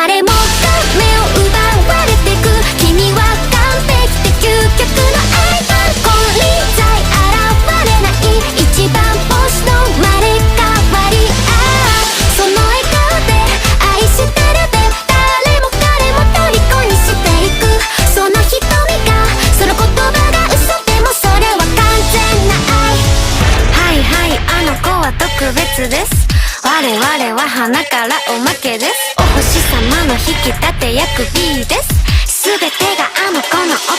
誰もが目を奪われてく、君は完璧で究極のアイドル。金輪際現れない一番星の生まれ変わり。その笑顔で愛してるで誰も彼も虜にしていく。その瞳がその言葉が嘘でもそれは完全な愛。はいはい、あの子は特別です。我々は花からおまけです。お星様の引き立て役 B です。全てがあの子のお